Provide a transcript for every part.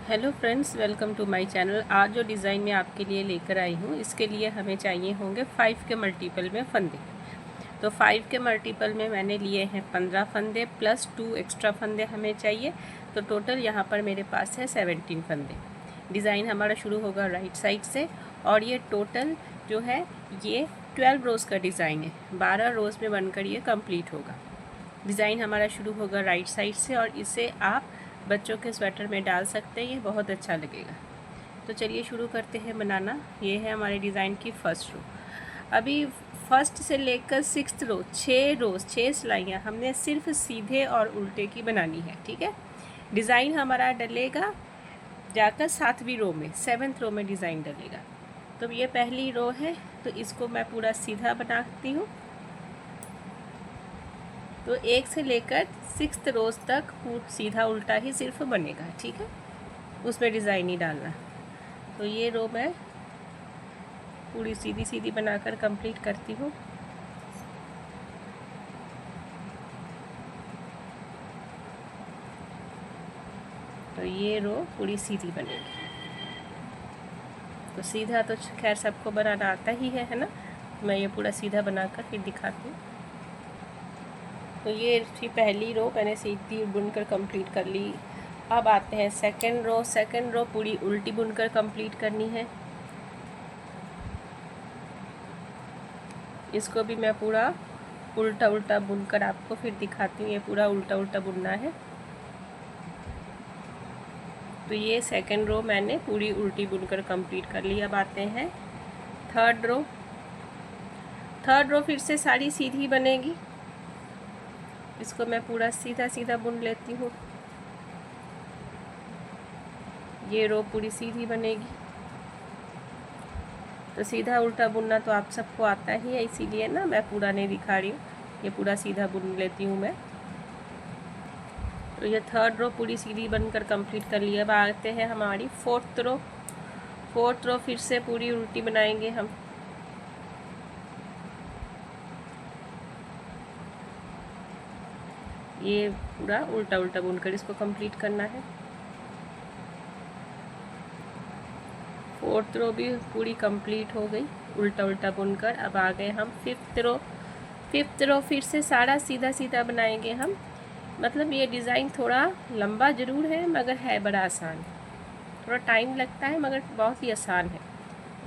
Hello friends, welcome to my channel. आज जो design मैं आपके लिए लेकर आई हूँ, इसके लिए हमें चाहिए होंगे 5 के मल्टीपल में फंदे। तो 5 के मल्टीपल में मैंने लिए हैं 15 फंदे प्लस 2 एक्स्ट्रा फंदे हमें चाहिए। तो टोटल यहाँ पर मेरे पास है 17 फंदे। डिज़ाइन हमारा शुरू होगा राइट साइड से और ये टोटल जो है ये 12 रोज़ का डिज़ाइन है। 12 रोज़ में बनकर ये कंप्लीट होगा। डिज़ाइन हमारा शुरू होगा राइट साइड से और इसे आप बच्चों के स्वेटर में डाल सकते हैं, ये बहुत अच्छा लगेगा। तो चलिए शुरू करते हैं बनाना। ये है हमारे डिज़ाइन की फर्स्ट रो। अभी फर्स्ट से लेकर 6th रो 6 सिलाइयाँ हमने सिर्फ सीधे और उल्टे की बनानी है, ठीक है। डिज़ाइन हमारा डलेगा जाकर 7वीं रो में, 7th रो में डिज़ाइन डलेगा। तो ये पहली रो है, तो इसको मैं पूरा सीधा बनाती हूँ। तो 1 से लेकर 6th रोज़ तक सीधा उल्टा ही सिर्फ बनेगा, ठीक है, उसमें डिज़ाइन नहीं डालना। तो ये रो मैं पूरी सीधी सीधी बनाकर कंप्लीट करती हूँ। तो ये रो पूरी सीधी बनेगी। तो सीधा तो खैर सबको बनाना आता ही है ना। मैं ये पूरा सीधा बनाकर फिर दिखाती हूँ। तो ये थी पहली रो, मैंने सीधी बुनकर कंप्लीट कर ली। अब आते हैं सेकंड रो। सेकंड रो पूरी उल्टी बुनकर कंप्लीट करनी है। इसको भी मैं पूरा उल्टा उल्टा बुनकर आपको फिर दिखाती हूँ। ये पूरा उल्टा उल्टा बुनना है। तो ये सेकंड रो मैंने पूरी उल्टी बुनकर कंप्लीट कर ली। अब आते हैं थर्ड रो। थर्ड रो फिर से सारी सीधी बनेगी। इसको मैं पूरा सीधा सीधा बुन लेती हूँ। ये रो पूरी सीधी बनेगी। तो सीधा उल्टा बुनना तो आप सबको आता ही है, इसीलिए ना मैं पूरा नहीं दिखा रही हूँ। ये पूरा सीधा बुन लेती हूँ मैं। तो ये थर्ड रो पूरी सीधी बनकर कंप्लीट कर लिया। अब आते हैं हमारी फोर्थ रो। फोर्थ रो फिर से पूरी उल्टी बनाएंगे हम। ये पूरा उल्टा उल्टा बुनकर इसको कंप्लीट करना है। फोर्थ रो भी पूरी कंप्लीट हो गई उल्टा उल्टा बुनकर। अब आ गए हम फिफ्थ रो। फिफ्थ रो फिर से सारा सीधा सीधा बनाएंगे हम। मतलब ये डिज़ाइन थोड़ा लंबा ज़रूर है मगर है बड़ा आसान। थोड़ा टाइम लगता है मगर बहुत ही आसान है।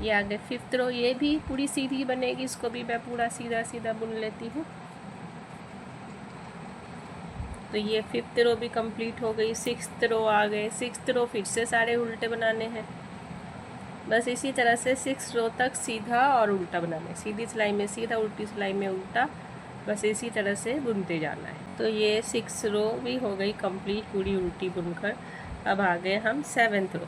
ये आ गए फिफ्थ रो। ये भी पूरी सीधी बनेगी। इसको भी मैं पूरा सीधा सीधा बुन लेती हूँ। तो ये फिफ्थ रो भी कंप्लीट हो गई। सिक्स्थ रो आ गए। सिक्स्थ रो फिर से सारे उल्टे बनाने हैं। बस इसी तरह से 6 रो तक सीधा और उल्टा बनाना है। सीधी सिलाई में सीधा, उल्टी सिलाई में उल्टा, बस इसी तरह से बुनते जाना है। तो ये 6 रो भी हो गई कंप्लीट पूरी उल्टी बुनकर। अब आ गए हम 7th रो।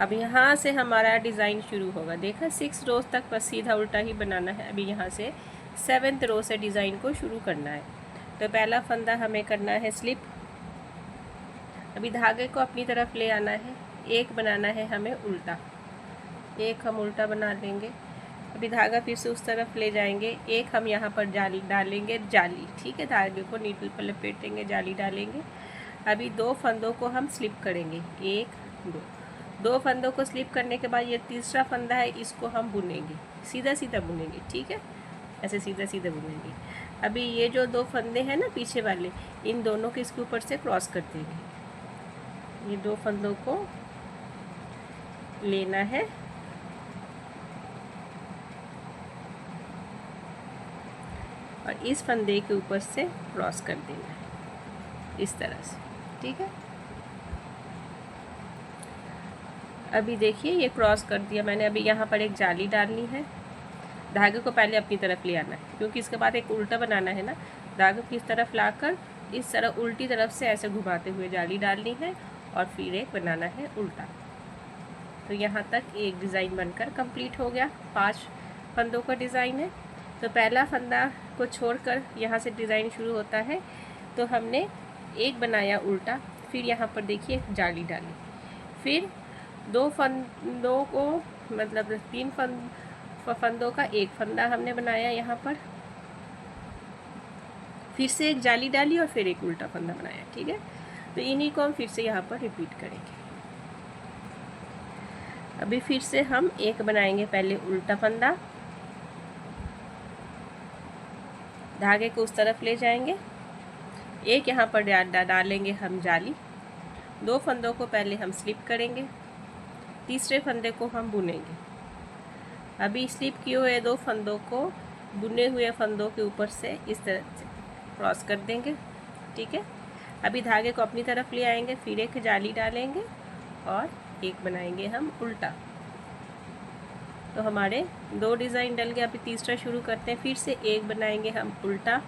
अब यहाँ से हमारा डिज़ाइन शुरू होगा। देखा, 6 रोज तक बस सीधा उल्टा ही बनाना है। अभी यहाँ से 7th रो से डिज़ाइन को शुरू करना है। तो पहला फंदा हमें करना है स्लिप। अभी धागे को अपनी तरफ ले आना है। एक बनाना है हमें उल्टा, एक हम उल्टा बना लेंगे। अभी धागा फिर से उस तरफ ले जाएंगे। एक हम यहाँ पर जाली डालेंगे, जाली, ठीक है। धागे को नीडल पर लपेटेंगे, जाली डालेंगे। अभी 2 फंदों को हम स्लिप करेंगे, 1 2। 2 फंदों को स्लिप करने के बाद ये तीसरा फंदा है, इसको हम बुनेंगे, सीधा सीधा बुनेंगे, ठीक है, ऐसे सीधा सीधा बुनेंगे। अभी ये जो 2 फंदे हैं ना पीछे वाले, इन दोनों के इसके ऊपर से क्रॉस कर देंगे। ये 2 फंदों को लेना है और इस फंदे के ऊपर से क्रॉस कर देना है इस तरह से, ठीक है। अभी देखिए ये क्रॉस कर दिया मैंने। अभी यहाँ पर एक जाली डालनी है। धागे को पहले अपनी तरफ ले आना है क्योंकि इसके बाद एक उल्टा बनाना है ना। धागे को इस तरफ लाकर इस तरह उल्टी तरफ से ऐसे घुमाते हुए जाली डालनी है और फिर एक बनाना है उल्टा। तो यहाँ तक एक डिज़ाइन बनकर कंप्लीट हो गया। 5 फंदों का डिज़ाइन है। तो पहला फंदा को छोड़कर यहाँ से डिज़ाइन शुरू होता है। तो हमने एक बनाया उल्टा, फिर यहाँ पर देखिए जाली डाली, फिर 2 फंदों को, मतलब 3 फंदों का एक फंदा हमने बनाया यहाँ पर, फिर से एक जाली डाली और फिर एक उल्टा फंदा बनाया, ठीक है। तो इन्हीं को हम फिर से यहाँ पर रिपीट करेंगे। अभी फिर से हम एक बनाएंगे, पहले उल्टा फंदा, धागे को उस तरफ ले जाएंगे, एक यहाँ पर डालेंगे हम जाली, 2 फंदों को पहले हम स्लिप करेंगे, तीसरे फंदे को हम बुनेंगे। अभी स्लिप किए हुए 2 फंदों को बुने हुए फंदों के ऊपर से इस तरह से क्रॉस कर देंगे। ठीक है, अभी धागे को अपनी तरफ ले आएंगे, फिर एक जाली डालेंगे और एक बनाएंगे हम उल्टा। तो हमारे 2 डिज़ाइन डल गए। अभी तीसरा शुरू करते हैं, फिर से एक बनाएंगे हम उल्टा,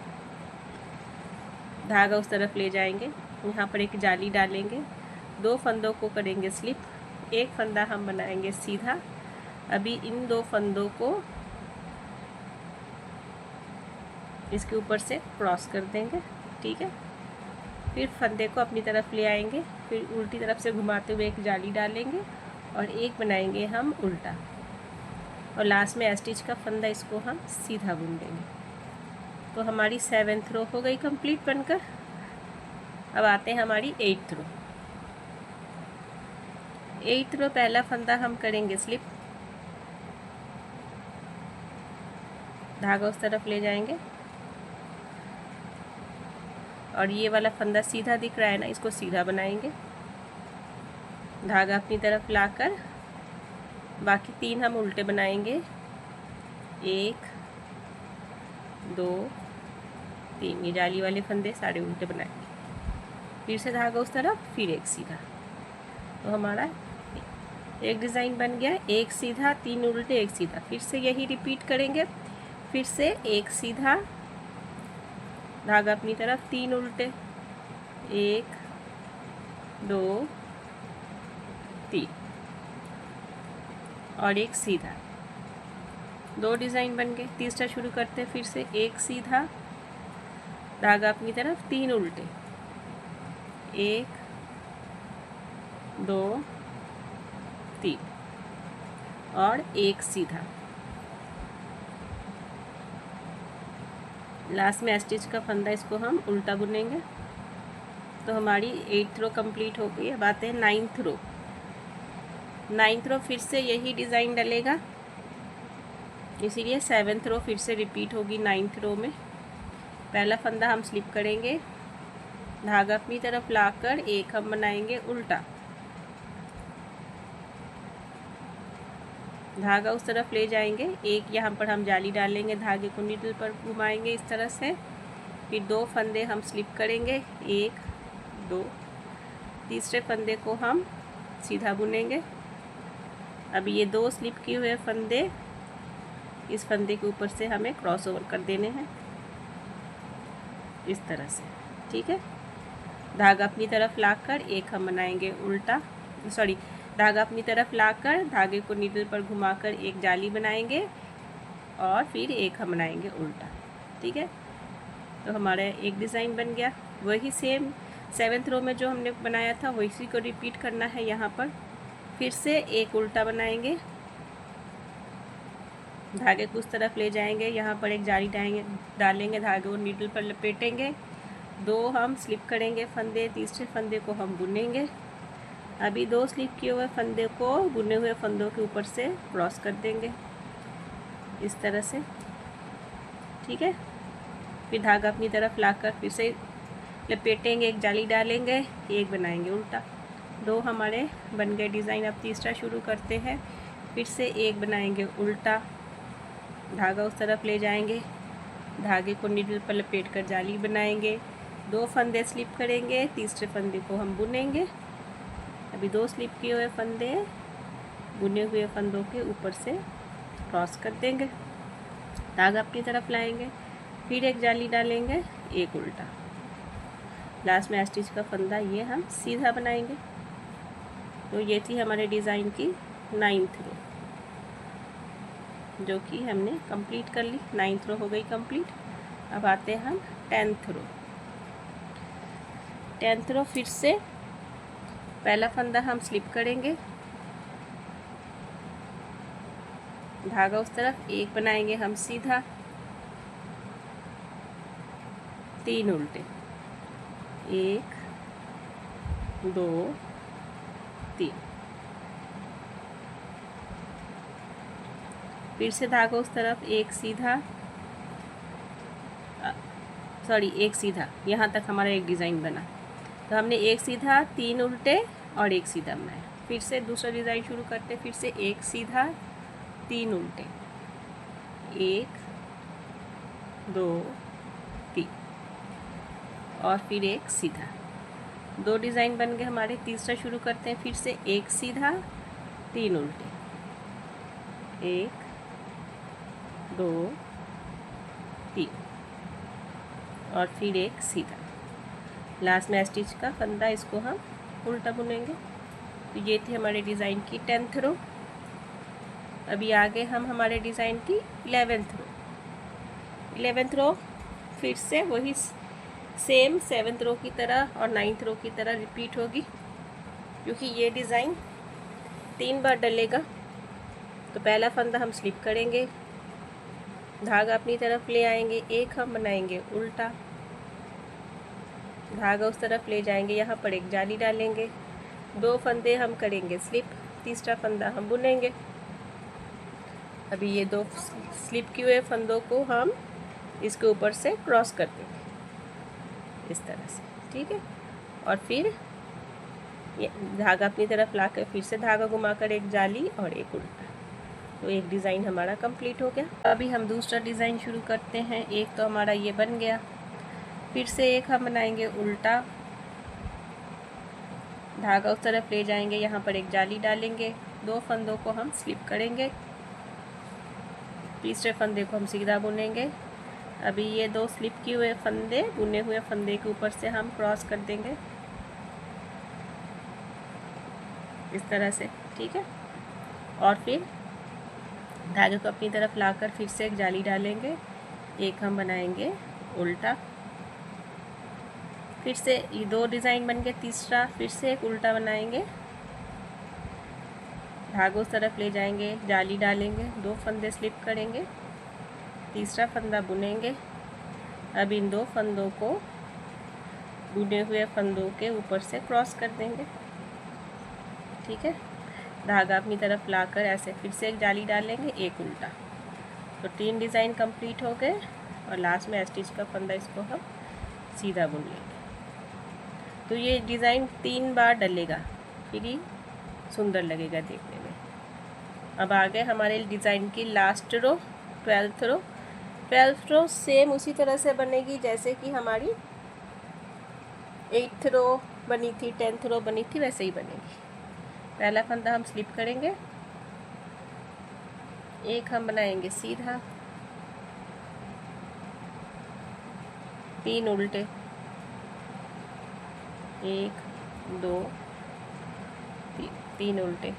धागा उस तरफ ले जाएंगे, यहाँ पर एक जाली डालेंगे, 2 फंदों को करेंगे स्लिप, एक फंदा हम बनाएंगे सीधा। अभी इन 2 फंदों को इसके ऊपर से क्रॉस कर देंगे। ठीक है, फिर फंदे को अपनी तरफ ले आएंगे, फिर उल्टी तरफ से घुमाते हुए एक जाली डालेंगे और एक बनाएंगे हम उल्टा, और लास्ट में स्टिच का फंदा इसको हम सीधा बुन देंगे। तो हमारी 7th रो हो गई कंप्लीट बनकर। अब आते हैं हमारी 8th रो। 8th रो पहला फंदा हम करेंगे स्लिप, धागा उस तरफ ले जाएंगे और ये वाला फंदा सीधा दिख रहा है ना, इसको सीधा बनाएंगे, धागा अपनी तरफ लाकर बाकी 3 हम उल्टे बनाएंगे, 1 2 3, ये जाली वाले फंदे सारे उल्टे बनाएंगे, फिर से धागा उस तरफ, फिर एक सीधा। तो हमारा एक डिज़ाइन बन गया, एक सीधा 3 उल्टे एक सीधा। फिर से यही रिपीट करेंगे, फिर से एक सीधा, धागा अपनी तरफ, 3 उल्टे, 1 2 3 और एक सीधा। 2 डिज़ाइन बन गए। तीसरा शुरू करते हैं, फिर से एक सीधा, धागा अपनी तरफ, 3 उल्टे, 1 2 3 और एक सीधा। लास्ट में स्टिच का फंदा इसको हम उल्टा बुनेंगे। तो हमारी 8th रो कंप्लीट हो गई। अब आते हैं 9th रो। 9th रो फिर से यही डिज़ाइन डलेगा, इसीलिए 7th रो फिर से रिपीट होगी 9th रो में। पहला फंदा हम स्लिप करेंगे, धागा अपनी तरफ लाकर एक हम बनाएंगे उल्टा, धागा उस तरफ ले जाएंगे, एक यहाँ पर हम जाली डालेंगे, धागे को नीडल पर घुमाएंगे इस तरह से, फिर 2 फंदे हम स्लिप करेंगे, 1 2, तीसरे फंदे को हम सीधा बुनेंगे। अब ये 2 स्लिप किए हुए फंदे इस फंदे के ऊपर से हमें क्रॉस ओवर कर देने हैं इस तरह से। ठीक है, धागा अपनी तरफ लाकर एक हम बनाएंगे उल्टा, धागा अपनी तरफ लाकर धागे को नीडल पर घुमाकर एक जाली बनाएंगे और फिर एक हम बनाएंगे उल्टा। ठीक है, तो हमारा एक डिज़ाइन बन गया। वही सेम 7th रो में जो हमने बनाया था वही को रिपीट करना है। यहाँ पर फिर से एक उल्टा बनाएंगे, धागे को उस तरफ ले जाएंगे, यहाँ पर एक जाली डालेंगे, धागे को नीडल पर लपेटेंगे, 2 हम स्लिप करेंगे फंदे, तीसरे फंदे को हम बुनेंगे। अभी 2 स्लिप किए हुए फंदे को बुने हुए फंदों के ऊपर से क्रॉस कर देंगे इस तरह से। ठीक है, फिर धागा अपनी तरफ लाकर फिर से लपेटेंगे, एक जाली डालेंगे, एक बनाएंगे उल्टा। 2 हमारे बन गए डिज़ाइन। अब तीसरा शुरू करते हैं, फिर से एक बनाएंगे उल्टा, धागा उस तरफ ले जाएंगे, धागे को नीडल पर लपेट कर जाली बनाएंगे, 2 फंदे स्लिप करेंगे, तीसरे फंदे को हम बुनेंगे। अभी 2 स्लिप किए हुए फंदे बुने हुए फंदों के ऊपर से क्रॉस कर देंगे, धागा अपनी तरफ लाएंगे, फिर एक जाली डालेंगे, एक उल्टा, लास्ट में स्टिच का फंदा ये हम सीधा बनाएंगे। तो ये थी हमारे डिज़ाइन की 9th रो, जो कि हमने कंप्लीट कर ली। 9th रो हो गई कंप्लीट। अब आते हैं हम 10th रो। 10th रो फिर से पहला फंदा हम स्लिप करेंगे, धागा उस तरफ, एक बनाएंगे हम सीधा, 3 उल्टे, 1 2 3, फिर से धागा उस तरफ, एक सीधा, एक सीधा, यहाँ तक हमारा एक डिज़ाइन बना। तो हमने एक सीधा, 3 उल्टे और एक सीधा बनाया। फिर से दूसरा डिज़ाइन शुरू करते, फिर से एक सीधा, 3 उल्टे, 1 2 3 और फिर एक सीधा। 2 डिज़ाइन बन गए हमारे। तीसरा शुरू करते हैं, फिर से एक सीधा, 3 उल्टे, 1 2 3 और फिर एक सीधा। लास्ट में स्टिच का फंदा, इसको हम उल्टा बुनेंगे। तो ये थी हमारे डिज़ाइन की 10th रो। अभी आगे हम हमारे डिज़ाइन की 11th रो। 11th रो फिर से वही सेम 7th रो की तरह और 9th रो की तरह रिपीट होगी, क्योंकि ये डिज़ाइन 3 बार डलेगा। तो पहला फंदा हम स्लिप करेंगे, धागा अपनी तरफ ले आएंगे, एक हम बनाएंगे उल्टा, धागा उस तरफ ले जाएंगे, यहाँ पर एक जाली डालेंगे, 2 फंदे हम करेंगे स्लिप, तीसरा फंदा हम बुनेंगे। अभी ये 2 स्लिप किए हुए फंदों को हम इसके ऊपर से क्रॉस कर देंगे इस तरह से, ठीक है। और फिर ये धागा अपनी तरफ लाकर फिर से धागा घुमाकर एक जाली और एक उल्टा। तो एक डिज़ाइन हमारा कंप्लीट हो गया। अभी हम दूसरा डिज़ाइन शुरू करते हैं। एक तो हमारा ये बन गया, फिर से एक हम बनाएंगे उल्टा, धागा उस तरफ ले जाएंगे, यहाँ पर एक जाली डालेंगे, 2 फंदों को हम स्लिप करेंगे, तीसरे फंदे को हम सीधा बुनेंगे। अभी ये 2 स्लिप किए हुए फंदे बुने हुए फंदे के ऊपर से हम क्रॉस कर देंगे इस तरह से, ठीक है। और फिर धागे को अपनी तरफ लाकर फिर से एक जाली डालेंगे, एक हम बनाएंगे उल्टा, फिर से ये 2 डिज़ाइन बन गए। तीसरा फिर से एक उल्टा बनाएंगे, धागों उस तरफ ले जाएंगे, जाली डालेंगे, 2 फंदे स्लिप करेंगे, तीसरा फंदा बुनेंगे। अब इन 2 फंदों को बुने हुए फंदों के ऊपर से क्रॉस कर देंगे, ठीक है। धागा अपनी तरफ लाकर ऐसे फिर से एक जाली डालेंगे, एक उल्टा। तो 3 डिज़ाइन कंप्लीट हो गए और लास्ट में स्टिच का फंदा इसको हम सीधा बुन लेंगे। तो ये डिज़ाइन 3 बार डलेगा, फिर ही सुंदर लगेगा देखने में। अब आ गए हमारे डिज़ाइन की लास्ट रो, 12th रो। 12th रो सेम उसी तरह से बनेगी जैसे कि हमारी 8th रो बनी थी, 10th रो बनी थी, वैसे ही बनेगी। पहला फंदा हम स्लिप करेंगे, एक हम बनाएंगे सीधा, 3 उल्टे, 1 2 3 उल्टे,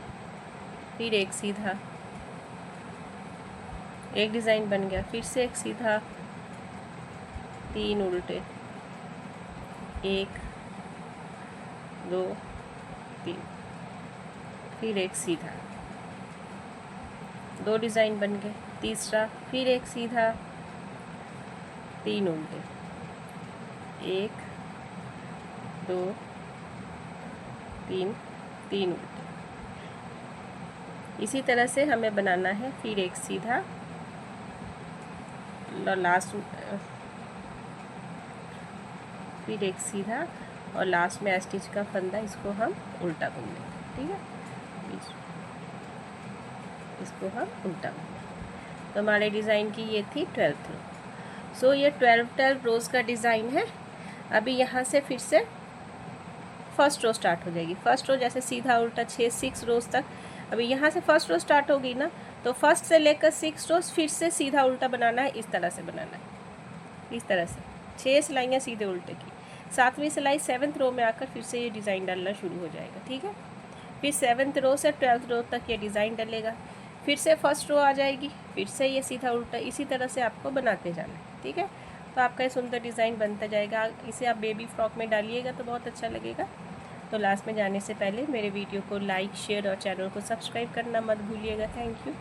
फिर एक सीधा, एक डिज़ाइन बन गया। फिर से एक सीधा, 3 उल्टे, 1 2 3, फिर एक सीधा, 2 डिज़ाइन बन गए। तीसरा फिर एक सीधा, 3 उल्टे, 1 2 3 3 उल्टे। इसी तरह से हमें बनाना है, फिर एक सीधा और लास्ट, फिर एक सीधा और लास्ट में स्टिच का फंदा, इसको हम उल्टा बुन लेंगे, ठीक है। इसको हम उल्टा बुन लेंगे। तो हमारे डिज़ाइन की ये थी 12th रो। सो ये 12 रोज़ का डिज़ाइन है। अभी यहाँ से फिर से फर्स्ट रो स्टार्ट हो जाएगी। फर्स्ट रो जैसे सीधा उल्टा 6 रोज़ तक। अभी यहाँ से फर्स्ट रो स्टार्ट होगी ना, तो फर्स्ट से लेकर 6 रोज़ फिर से सीधा उल्टा बनाना है, इस तरह से बनाना है, इस तरह से 6 सिलाइयाँ सीधे उल्टे की। 7वीं सिलाई 7th रो में आकर फिर से ये डिज़ाइन डालना शुरू हो जाएगा, ठीक है। फिर 7th रो से 12th रो तक ये डिज़ाइन डलेगा, फिर से फर्स्ट रो आ जाएगी, फिर से ये सीधा उल्टा, इसी तरह से आपको बनाते जाना है, ठीक है। तो आपका ये सुंदर डिज़ाइन बनता जाएगा। इसे आप बेबी फ्रॉक में डालिएगा तो बहुत अच्छा लगेगा। तो लास्ट में जाने से पहले मेरे वीडियो को लाइक, शेयर और चैनल को सब्सक्राइब करना मत भूलिएगा। Thank you.